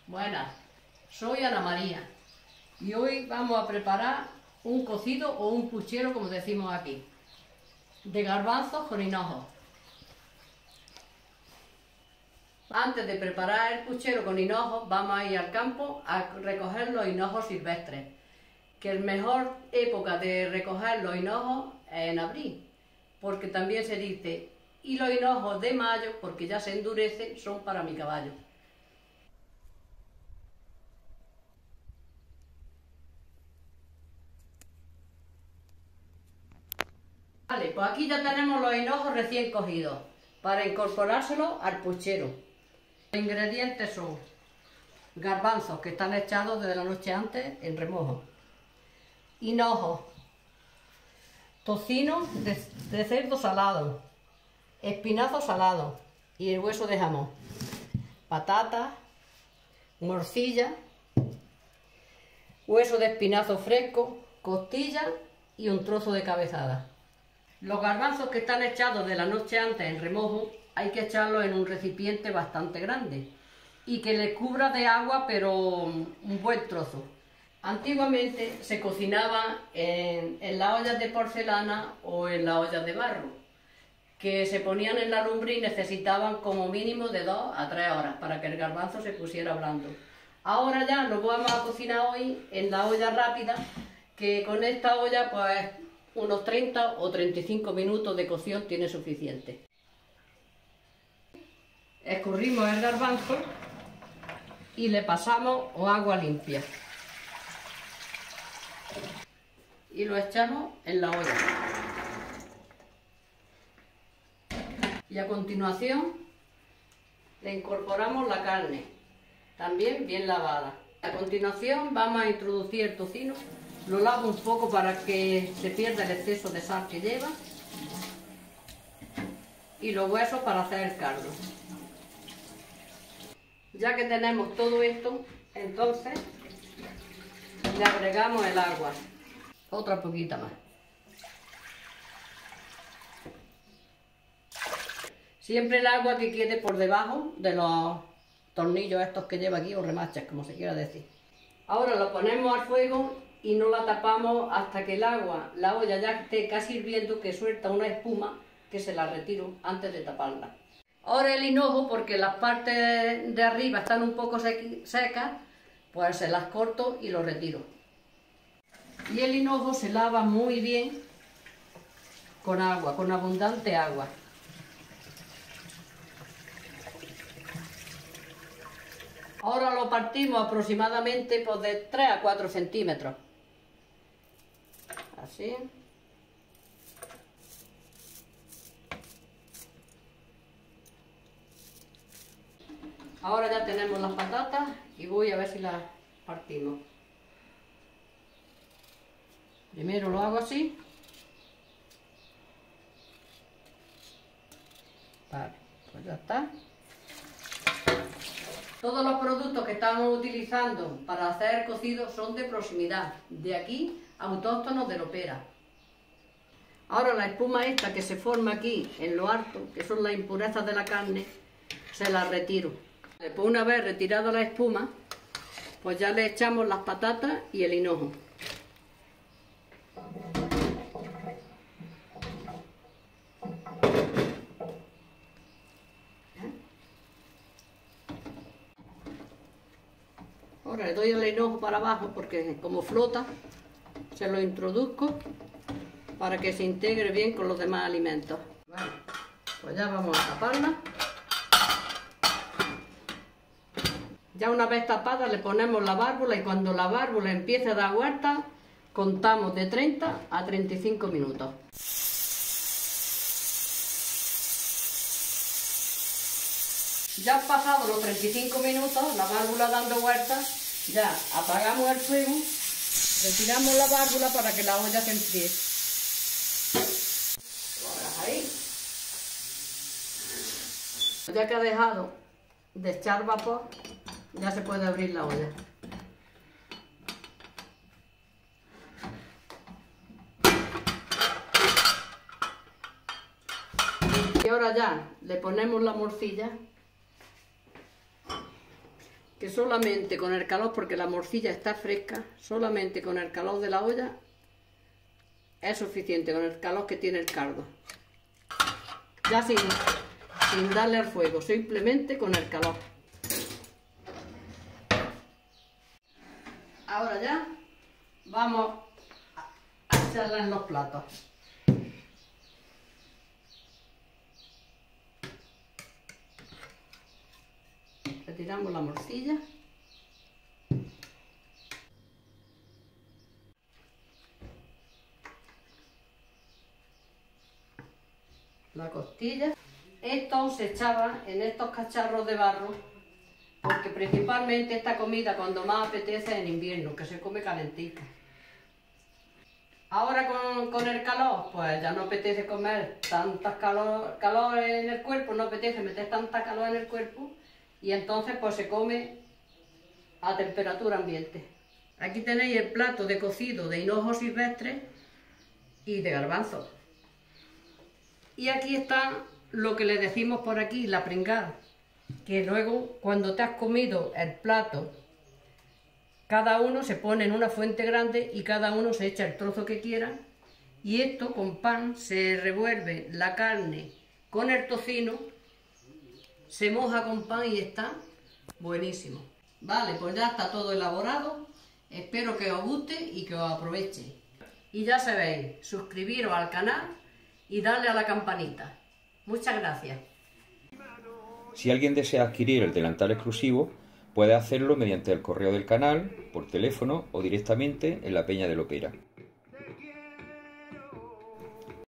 Buenas, soy Ana María y hoy vamos a preparar un cocido o un puchero, como decimos aquí, de garbanzos con hinojo. Antes de preparar el puchero con hinojo, vamos a ir al campo a recoger los hinojos silvestres, que la mejor época de recoger los hinojos es en abril, porque también se dice, y los hinojos de mayo, porque ya se endurecen, son para mi caballo. Vale, pues aquí ya tenemos los hinojos recién cogidos para incorporárselos al puchero. Los ingredientes son garbanzos que están echados desde la noche antes en remojo, hinojo, tocino de cerdo salado, espinazo salado y el hueso de jamón, patatas, morcilla, hueso de espinazo fresco, costilla y un trozo de cabezada. Los garbanzos que están echados de la noche antes en remojo hay que echarlos en un recipiente bastante grande y que les cubra de agua, pero un buen trozo. Antiguamente se cocinaba en las ollas de porcelana o en las ollas de barro, que se ponían en la lumbre y necesitaban como mínimo de 2 a 3 horas para que el garbanzo se pusiera blando. Ahora ya lo vamos a cocinar hoy en la olla rápida, que con esta olla pues unos 30 o 35 minutos de cocción tiene suficiente. Escurrimos el garbanzo y le pasamos agua limpia y lo echamos en la olla. Y a continuación le incorporamos la carne, también bien lavada. A continuación vamos a introducir el tocino. Lo lavo un poco para que se pierda el exceso de sal que lleva. Y los huesos para hacer el caldo. Ya que tenemos todo esto, entonces le agregamos el agua. Otra poquita más. Siempre el agua que quede por debajo de los tornillos estos que lleva aquí, o remachas, como se quiera decir. Ahora lo ponemos al fuego y no la tapamos hasta que el agua, la olla ya esté casi hirviendo, que suelta una espuma, que se la retiro antes de taparla. Ahora el hinojo, porque las partes de arriba están un poco secas, pues se las corto y lo retiro. Y el hinojo se lava muy bien con agua, con abundante agua. Ahora lo partimos aproximadamente pues, de 3 a 4 centímetros. Así. Ahora ya tenemos las patatas y voy a ver si las partimos. Primero lo hago así. Vale, pues ya está. Todos los productos que estamos utilizando para hacer el cocido son de proximidad, de aquí, autóctonos de Lopera. Ahora la espuma esta que se forma aquí en lo alto, que son las impurezas de la carne, se las retiro. Después, una vez retirada la espuma, pues ya le echamos las patatas y el hinojo. Ahora le doy el hinojo para abajo porque como flota, se lo introduzco para que se integre bien con los demás alimentos. Vale, pues ya vamos a taparla. Ya una vez tapada le ponemos la válvula y cuando la válvula empiece a dar vueltas, contamos de 30 a 35 minutos. Ya han pasado los 35 minutos, la válvula dando vueltas, ya apagamos el fuego, retiramos la válvula para que la olla se enfríe. Ahí. Ya que ha dejado de echar vapor, ya se puede abrir la olla. Y ahora ya le ponemos la morcilla, que solamente con el calor, porque la morcilla está fresca, solamente con el calor de la olla es suficiente, con el calor que tiene el caldo. Ya sin darle al fuego, simplemente con el calor. Ahora ya vamos a echarla en los platos. Retiramos la morcilla. La costilla. Esto se echaba en estos cacharros de barro, porque principalmente esta comida cuando más apetece en invierno, que se come calentita. Ahora con el calor, pues ya no apetece comer tanta calor en el cuerpo, no apetece meter tanta calor en el cuerpo, y entonces pues se come a temperatura ambiente. Aquí tenéis el plato de cocido de hinojo silvestre y de garbanzos. Y aquí está lo que le decimos por aquí, la pringada, que luego cuando te has comido el plato, cada uno se pone en una fuente grande y cada uno se echa el trozo que quiera, y esto con pan se revuelve la carne con el tocino, se moja con pan y está buenísimo. Vale, pues ya está todo elaborado, espero que os guste y que os aproveche. Y ya sabéis, suscribiros al canal y darle a la campanita. Muchas gracias. Si alguien desea adquirir el delantal exclusivo, puede hacerlo mediante el correo del canal, por teléfono o directamente en la Peña de Lopera.